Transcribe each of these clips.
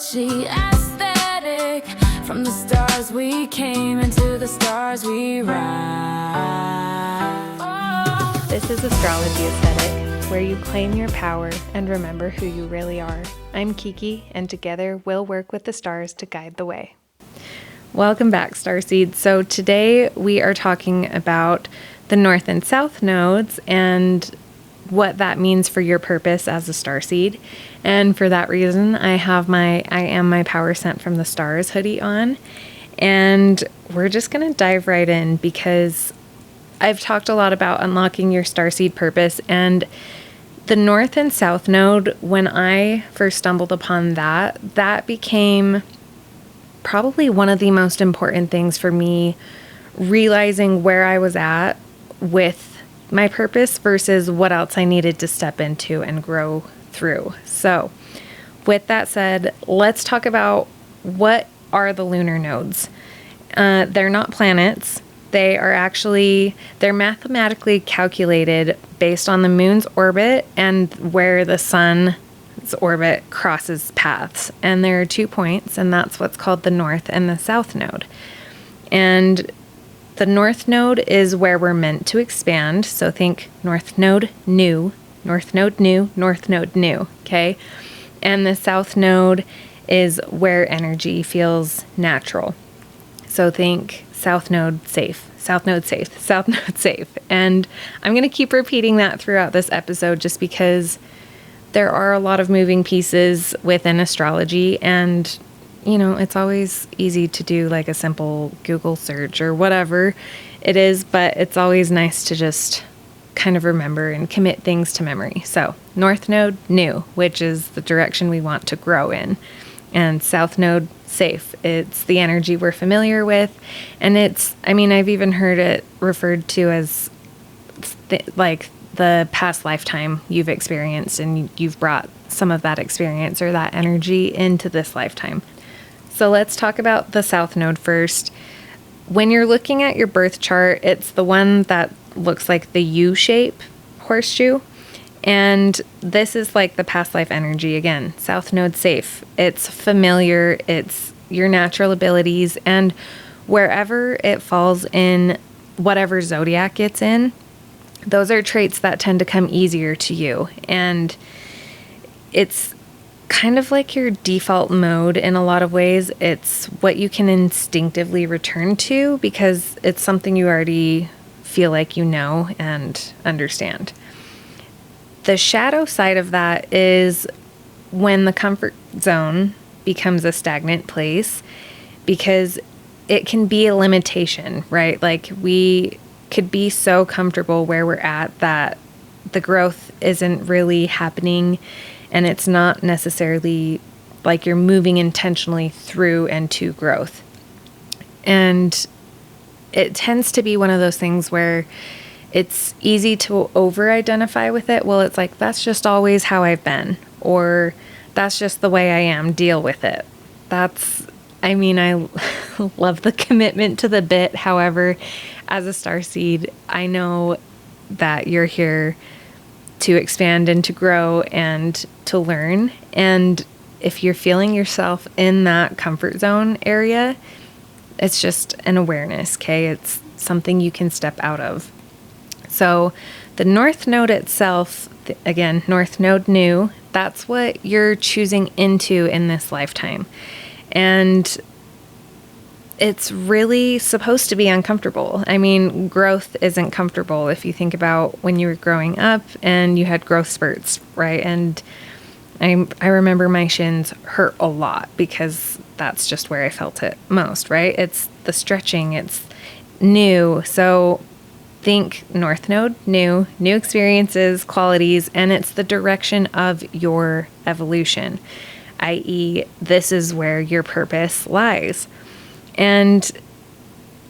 Astrology, aesthetic. From the stars we came, into the stars we rise. This is Astrology Aesthetic, where you claim your power and remember who you really are. I'm Kiki, and together we'll work with the stars to guide the way. Welcome back, Starseeds. So today we are talking about the North and South nodes and what that means for your purpose as a starseed. And for that reason, I have my I Am My Power Sent from the Stars hoodie on. And we're just going to dive right in because I've talked a lot about unlocking your starseed purpose, and the North and South node, when I first stumbled upon that became probably one of the most important things for me, realizing where I was at with my purpose versus what else I needed to step into and grow through. So with that said, let's talk about what are the lunar nodes. They're not planets. They're mathematically calculated based on the moon's orbit and where the sun's orbit crosses paths. And there are 2 points, and that's what's called the North and the South node. And the North node is where we're meant to expand. So think North node new, North node new, North node new, okay? And the South node is where energy feels natural. So think South node safe, South node safe, South node safe. And I'm going to keep repeating that throughout this episode just because there are a lot of moving pieces within astrology, and it's always easy to do like a simple Google search or whatever it is, but it's always nice to just kind of remember and commit things to memory. So North node new, which is the direction we want to grow in, and South node safe. It's the energy we're familiar with, and I've even heard it referred to as like the past lifetime you've experienced, and you've brought some of that experience or that energy into this lifetime. So let's talk about the South node first. When you're looking at your birth chart, it's the one that looks like the U-shape horseshoe. And this is like the past life energy again. South node safe. It's familiar. It's your natural abilities. And wherever it falls in whatever zodiac it's in, those are traits that tend to come easier to you. And it's kind of like your default mode in a lot of ways. It's what you can instinctively return to because it's something you already feel like you know and understand. The shadow side of that is when the comfort zone becomes a stagnant place, because it can be a limitation, right? Like we could be so comfortable where we're at that the growth isn't really happening. And it's not necessarily like you're moving intentionally through and to growth. And it tends to be one of those things where it's easy to over-identify with it. Well, it's like, that's just always how I've been. Or that's just the way I am. Deal with it. I love the commitment to the bit. However, as a starseed, I know that you're here to expand and to grow and to learn. And if you're feeling yourself in that comfort zone area, it's just an awareness, okay? It's something you can step out of. So the North node itself, again, North node new, that's what you're choosing into in this lifetime. And it's really supposed to be uncomfortable. Growth isn't comfortable if you think about when you were growing up and you had growth spurts, right? And I remember my shins hurt a lot because that's just where I felt it most, right? It's the stretching, it's new. So think North node, new experiences, qualities, and it's the direction of your evolution, i.e., this is where your purpose lies. And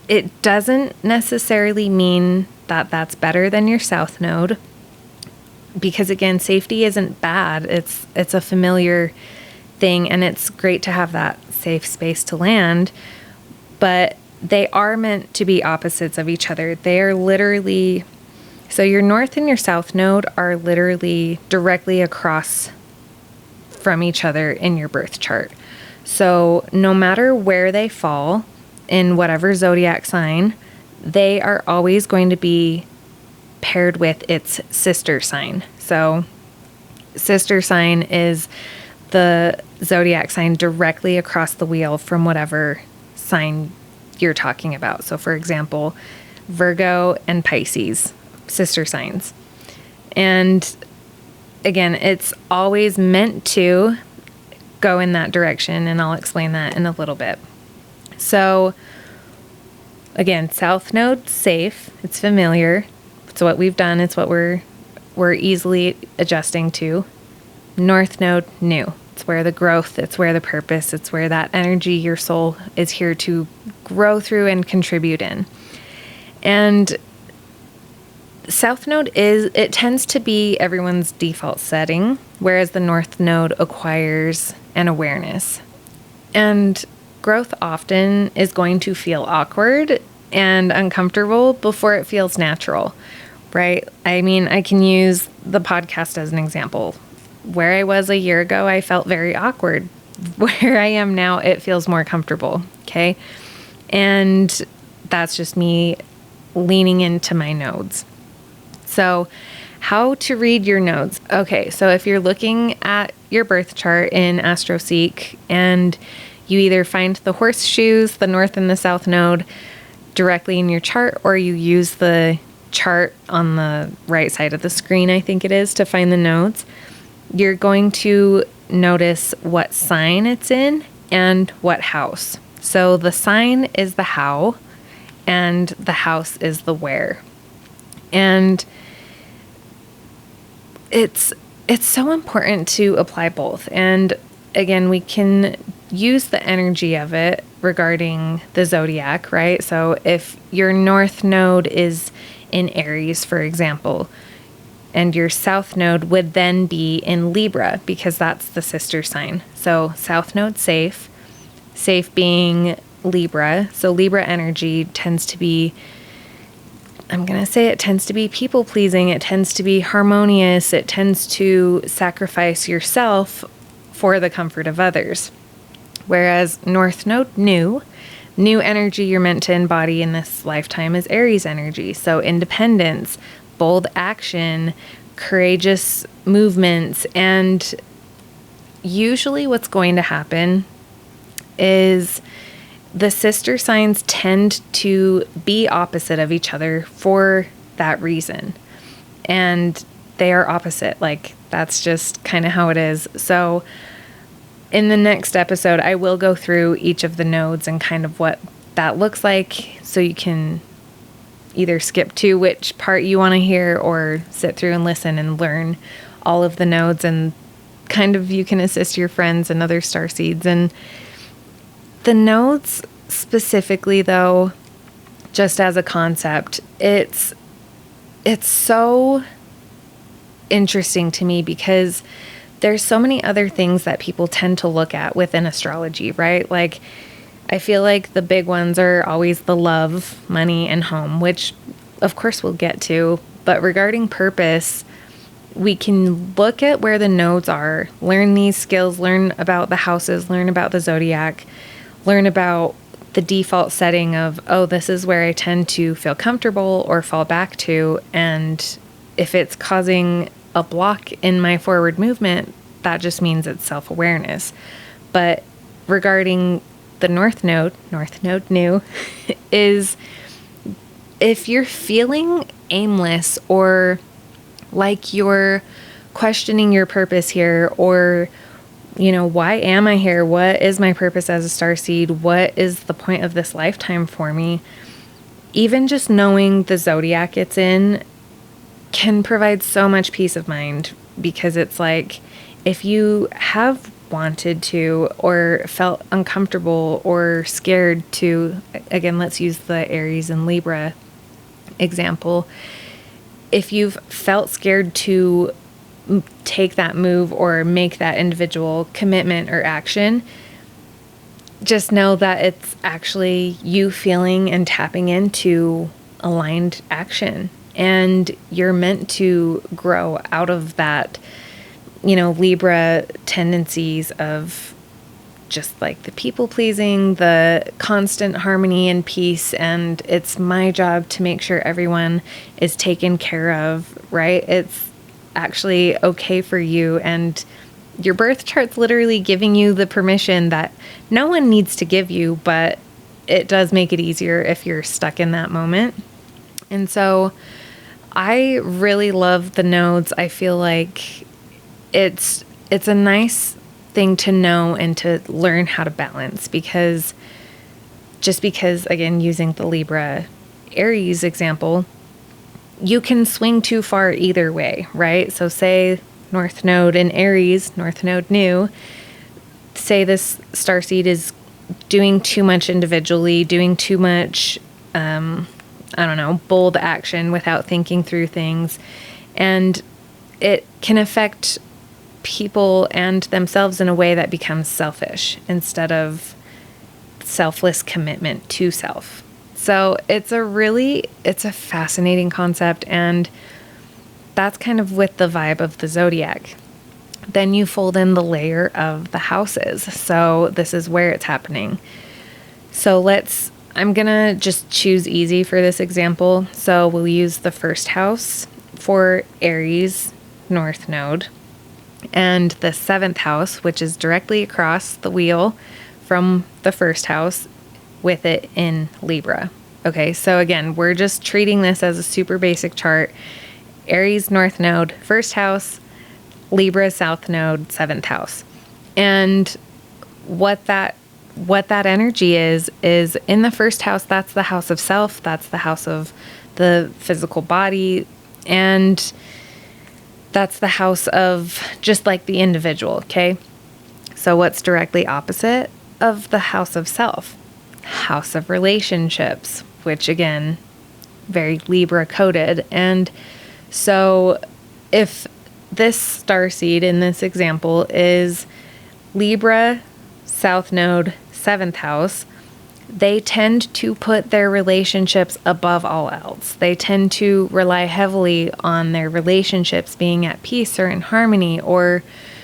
it doesn't necessarily mean that that's better than your South node, because again, safety isn't bad. It's a familiar thing, and it's great to have that safe space to land, but they are meant to be opposites of each other. They are literally, so your North and your South node are literally directly across from each other in your birth chart. So no matter where they fall in whatever zodiac sign, they are always going to be paired with its sister sign. So sister sign is the zodiac sign directly across the wheel from whatever sign you're talking about. So for example, Virgo and Pisces, sister signs. And again, it's always meant to go in that direction, and I'll explain that in a little bit. So again, South Node, safe. It's familiar. It's what we've done. It's what we're easily adjusting to. North Node, new. It's where the growth, it's where the purpose, it's where that energy your soul is here to grow through and contribute in. And South Node it tends to be everyone's default setting, whereas the North Node acquires an awareness. And growth often is going to feel awkward and uncomfortable before it feels natural, right? I mean, I can use the podcast as an example. Where I was a year ago, I felt very awkward. Where I am now, it feels more comfortable, okay? And that's just me leaning into my nodes. So how to read your nodes. Okay, so if you're looking at your birth chart in AstroSeek and you either find the horseshoes, the North and the South Node directly in your chart, or you use the chart on the right side of the screen, I think it is, to find the nodes, you're going to notice what sign it's in and what house. So the sign is the how and the house is the where. And it's so important to apply both. And again, we can use the energy of it regarding the zodiac, right? So if your North Node is in Aries, for example, and your South Node would then be in Libra because that's the sister sign. So South Node safe being Libra. So Libra energy tends to be, I'm going to say it tends to be people pleasing. It tends to be harmonious. It tends to sacrifice yourself for the comfort of others. Whereas North Node new energy you're meant to embody in this lifetime is Aries energy. So independence, bold action, courageous movements. And usually what's going to happen is the sister signs tend to be opposite of each other for that reason. And they are opposite. Like, that's just kind of how it is. So in the next episode, I will go through each of the nodes and kind of what that looks like, so you can either skip to which part you want to hear or sit through and listen and learn all of the nodes, and kind of you can assist your friends and other starseeds. And the nodes specifically, though, just as a concept, it's so interesting to me because there's so many other things that people tend to look at within astrology, right? Like, I feel like the big ones are always the love, money, and home, which of course we'll get to. But regarding purpose, we can look at where the nodes are, learn these skills, learn about the houses, learn about the zodiac, learn about the default setting of, oh, this is where I tend to feel comfortable or fall back to. And if it's causing a block in my forward movement, that just means it's self-awareness. But regarding the North Node new, is if you're feeling aimless or like you're questioning your purpose here, or, you know, why am I here? What is my purpose as a starseed? What is the point of this lifetime for me? Even just knowing the zodiac it's in can provide so much peace of mind, because it's like, if you have wanted to or felt uncomfortable or scared to, again, let's use the Aries and Libra example, if you've felt scared to take that move or make that individual commitment or action, just know that it's actually you feeling and tapping into aligned action. And you're meant to grow out of that, you know, Libra tendencies of just like the people pleasing, the constant harmony and peace, and it's my job to make sure everyone is taken care of, right? It's actually okay for you, and your birth chart's literally giving you the permission that no one needs to give you, but it does make it easier if you're stuck in that moment. And so I really love the nodes. I feel like it's a nice thing to know and to learn how to balance, because again, using the Libra Aries example, you can swing too far either way, right? So say North Node in Aries, North Node new, say this starseed is doing too much individually, doing too much, bold action without thinking through things. And it can affect people and themselves in a way that becomes selfish instead of selfless commitment to self. So it's a fascinating concept, and that's kind of with the vibe of the zodiac. Then you fold in the layer of the houses. So this is where it's happening. So I'm going to just choose easy for this example. So we'll use the first house for Aries North Node, and the 7th house, which is directly across the wheel from the first house, with it in Libra. Okay, so again, we're just treating this as a super basic chart. Aries North Node, first house, Libra South Node, 7th house. And what that energy is in the first house, that's the house of self, that's the house of the physical body, and that's the house of just like the individual, okay? So what's directly opposite of the house of self? House of relationships, which again, very Libra coded. And so if this starseed in this example is Libra, South Node, 7th house, they tend to put their relationships above all else. They tend to rely heavily on their relationships being at peace or in harmony, or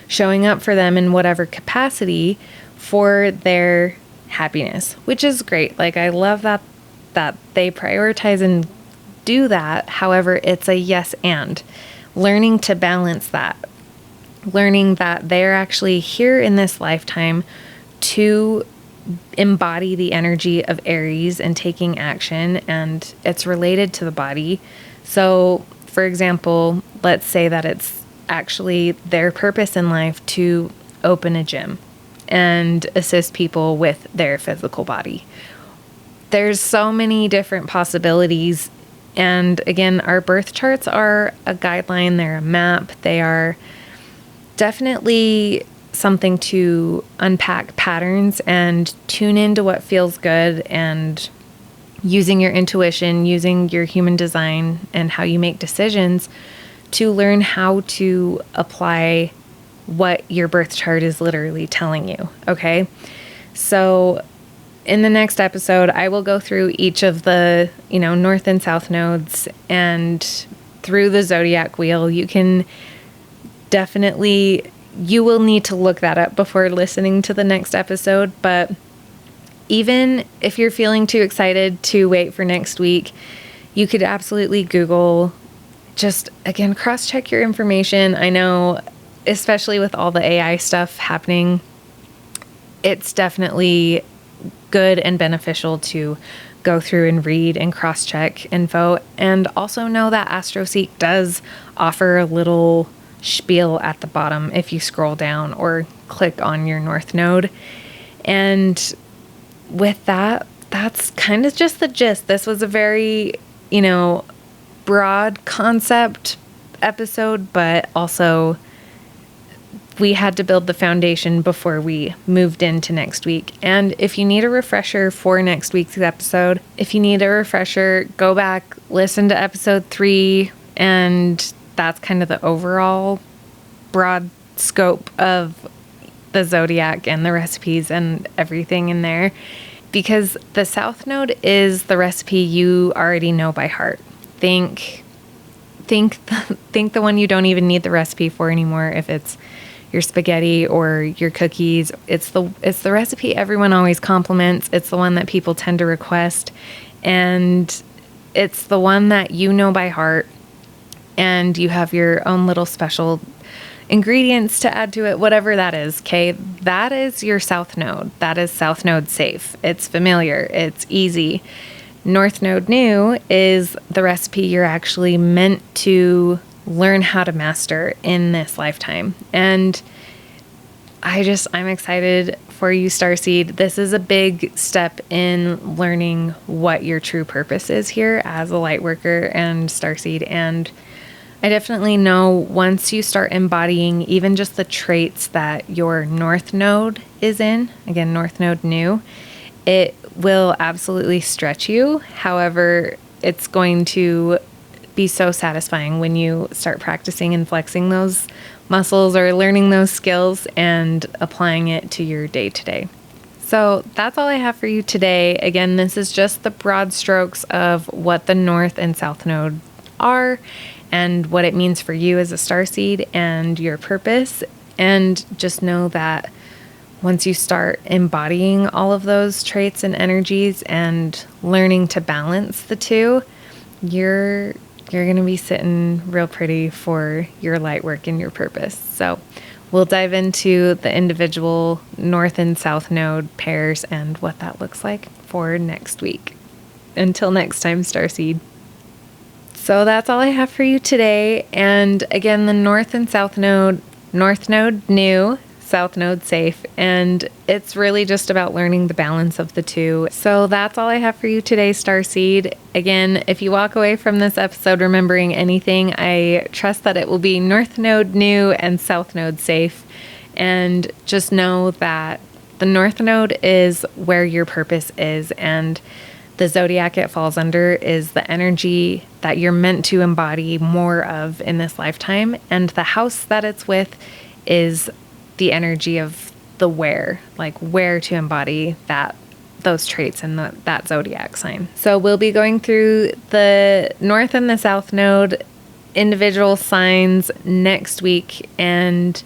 showing up for them in whatever capacity for their happiness, which is great. Like, I love that they prioritize and do that. However, it's a yes and. Learning to balance that. Learning that they're actually here in this lifetime to embody the energy of Aries and taking action, and it's related to the body. So, for example, let's say that it's actually their purpose in life to open a gym and assist people with their physical body. There's so many different possibilities. And again, our birth charts are a guideline, they're a map, they are definitely something to unpack patterns and tune into what feels good, and using your intuition, using your human design and how you make decisions to learn how to apply what your birth chart is literally telling you. Okay. So in the next episode, I will go through each of the, north and south nodes and through the zodiac wheel. You will need to look that up before listening to the next episode. But even if you're feeling too excited to wait for next week, you could absolutely Google, just again, cross-check your information. I know, especially with all the AI stuff happening, it's definitely good and beneficial to go through and read and cross-check info. And also know that Astroseek does offer a little spiel at the bottom if you scroll down or click on your North Node. And with that, that's kind of just the gist. This was a very, broad concept episode, but also we had to build the foundation before we moved into next week. And if you need a refresher for next week's episode, go back, listen to episode 3, and that's kind of the overall broad scope of the zodiac and the recipes and everything in there, because the South Node is the recipe you already know by heart. Think the one you don't even need the recipe for anymore, if it's your spaghetti or your cookies. It's the recipe everyone always compliments. It's the one that people tend to request, and it's the one that you know by heart, and you have your own little special ingredients to add to it, whatever that is, okay? That is your South Node. That is South Node safe. It's familiar. It's easy. North Node new is the recipe you're actually meant to learn how to master in this lifetime. And I'm excited for you, Starseed. This is a big step in learning what your true purpose is here as a light worker and Starseed. And I definitely know once you start embodying even just the traits that your North Node is in, again, North Node new, it will absolutely stretch you. However, it's going to be so satisfying when you start practicing and flexing those muscles or learning those skills and applying it to your day-to-day. So that's all I have for you today. Again, this is just the broad strokes of what the North and South Node are and what it means for you as a starseed and your purpose. And just know that once you start embodying all of those traits and energies and learning to balance the two, you're going to be sitting real pretty for your light work and your purpose. So we'll dive into the individual North and South Node pairs and what that looks like for next week. Until next time, Starseed. So that's all I have for you today. And again, the North and South Node, North Node new, South Node safe. And it's really just about learning the balance of the two. So that's all I have for you today, Starseed. Again, if you walk away from this episode remembering anything, I trust that it will be North Node new and South Node safe. And just know that the North Node is where your purpose is, and the zodiac it falls under is the energy that you're meant to embody more of in this lifetime. And the house that it's with is the energy of the where to embody those traits and that zodiac sign. So we'll be going through the North and the South Node individual signs next week, and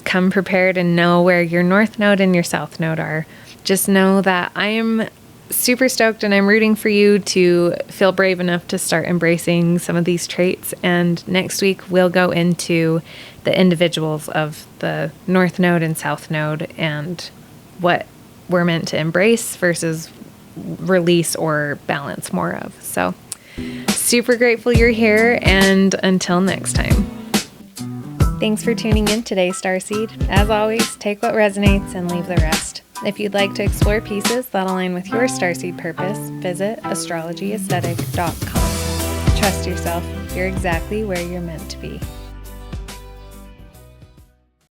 come prepared and know where your North Node and your South Node are. Just know that I am super stoked and I'm rooting for you to feel brave enough to start embracing some of these traits. And next week we'll go into the individuals of the North Node and South Node and what we're meant to embrace versus release or balance more of. So super grateful you're here, and until next time. Thanks for tuning in today, Starseed. As always, take what resonates and leave the rest. If you'd like to explore pieces that align with your starseed purpose, visit astrologyaesthetic.com. Trust yourself. You're exactly where you're meant to be.